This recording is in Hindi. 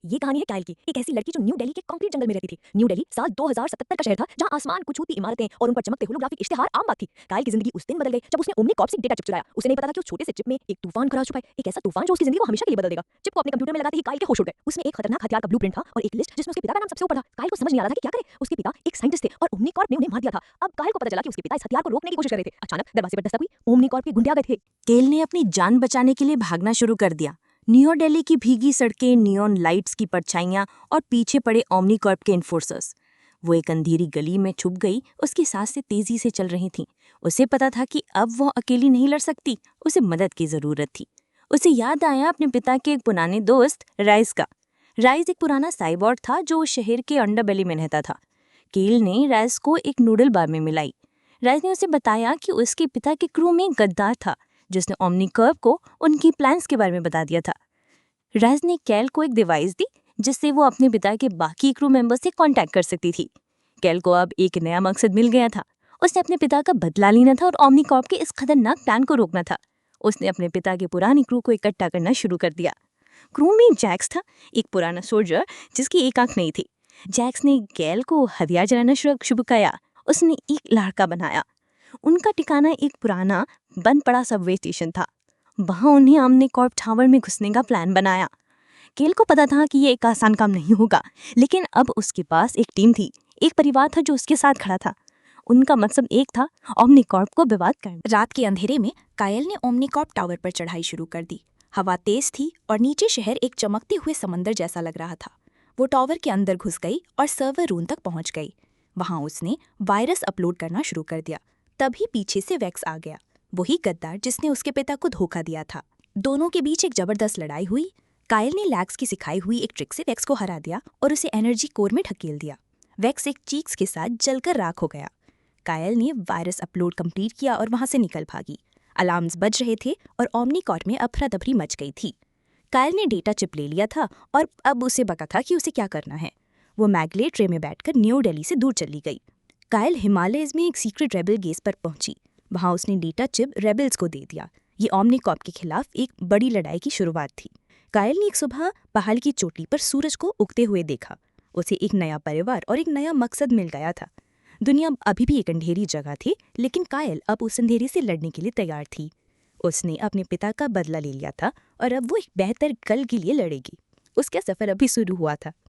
ये कहानी है कायल की, एक ऐसी लड़की जो न्यू दिल्ली के कंक्रीट जंगल में रहती थी। न्यू दिल्ली साल 2077 का शहर था, जहां आसमान को छूती इमारतें और उन पर चमकते होलोग्राफिक इश्तिहार आम बात थी। कायल की जिंदगी उस दिन बदल गई जब उसने ओमनी कॉर्प से डेटा चिप चुराया। उसे नहीं पता था कि उस छोटे से चिप में एक तूफान खरा छुपा है, एक ऐसा तूफान जो उसकी जिंदगी को हमेशा के लिए बदल देगा। चिप को अपने कंप्यूटर में लगाते ही कायल के होश उड़ गए। उसमें एक खतरनाक हथियार का ब्लूप्रिंट था और एक लिस्ट जिसमें उसके पिता का नाम सबसे ऊपर था। कायल को समझ नहीं आ रहा था कि क्या करे। उसके पिता एक साइंटिस्ट थे और ओमनी कॉर्प ने उन्हें मार दिया था। अब कायल को पता चला कि उसके पिता इस हथियार को रोकने की कोशिश कर रहे थे। अचानक दरवाजे पर दस्तक हुई। ओमनी कॉर्प के गुंडे आ गए थे। केल ने अपनी जान बचाने के लिए भागना शुरू कर दिया। न्यू दिल्ली की भीगी सड़कें, नियॉन लाइट्स की परछाइयां और पीछे पड़े ओमनी कॉर्प के इन्फोर्सर्स। वो एक अंधेरी गली में छुप गई। उसकी सांसें तेजी से चल रही थीं। उसे पता था कि अब वो अकेली नहीं लड़ सकती, उसे मदद की जरूरत थी। उसे याद आया अपने पिता के एक पुराने दोस्त राइस का। राइस एक पुराना साइबोर्ग था जो उस शहर के अंडरबेली में रहता था। केल ने राइस को एक नूडल बार में मिलाई। राइस ने उसे बताया कि उसके पिता के क्रू में एक गद्दार था जिसने ओमनी कॉर्प को उनकी प्लान्स के बारे में बता दिया था। राइस ने कैल को एक डिवाइस दी जिससे वो अपने पिता के बाकी क्रू मेंबर्स से कांटेक्ट कर सकती थी। कैल को अब एक नया मकसद मिल गया था। उसने अपने पिता का बदला लेना था और ओमनी कॉर्प के इस खतरनाक प्लान को रोकना था। उसने अपने पिता के पुरानी क्रू को इकट्ठा करना शुरू कर दिया। क्रू में जैक्स था, एक पुराना सोल्जर जिसकी एक आंख नहीं थी। जैक्स ने कैल को हथियार चलाना शुरू किया। उसने एक लड़का बनाया। उनका ठिकाना एक पुराना बंद पड़ा सबवे स्टेशन था। वहां उन्हें ओमनी कॉर्प टावर में घुसने का प्लान बनाया। केल को पता था कि ये एक आसान काम नहीं होगा, लेकिन अब उसके पास एक टीम थी, एक परिवार था जो उसके साथ खड़ा था। उनका मकसद एक था, ओमनी कॉर्प को विवाद करना। रात के अंधेरे में कायल ने ओमनी कॉर्प टावर पर चढ़ाई शुरू कर दी। हवा तेज थी और नीचे शहर एक चमकते हुए समंदर जैसा लग रहा था। वो टावर के अंदर घुस गई और सर्वर रूम तक पहुंच गई। वहां उसने वायरस अपलोड करना शुरू कर दिया। तभी पीछे से वैक्स आ गया, वही गद्दार जिसने उसके पिता को धोखा दिया था। दोनों के बीच एक जबरदस्त लड़ाई हुई। कायल ने लैक्स की सिखाई हुई एक ट्रिक से वैक्स को हरा दिया और उसे एनर्जी कोर में ढकेल दिया। वैक्स एक चीक्स के साथ जलकर राख हो गया। कायल ने वायरस अपलोड कंप्लीट किया और वहां से निकल भागी। अलार्म्स बज रहे थे और ओमनी कॉर्प में अफरा तफरी मच गई थी। कायल ने डेटा चिप ले लिया था और अब उसे पता था कि उसे क्या करना है। वो मैग्लेट ट्रे में बैठकर न्यू दिल्ली से दूर चली गई। कायल हिमालयज में एक सीक्रेट रेबल गेस पर पहुंची। वहां उसने डेटा चिप रेबल्स को दे दिया। ये ओमनी कॉर्प के खिलाफ एक बड़ी लड़ाई की शुरुआत थी। कायल ने एक सुबह पहाड़ की चोटी पर सूरज को उगते हुए देखा। उसे एक नया परिवार और एक नया मकसद मिल गया था। दुनिया अभी भी एक अंधेरी जगह थी, लेकिन कायल अब उस अंधेरे से लड़ने के लिए तैयार थी। उसने अपने पिता का बदला ले लिया था और अब वो एक बेहतर कल के लिए लड़ेगी। उसका सफर अभी शुरू हुआ था।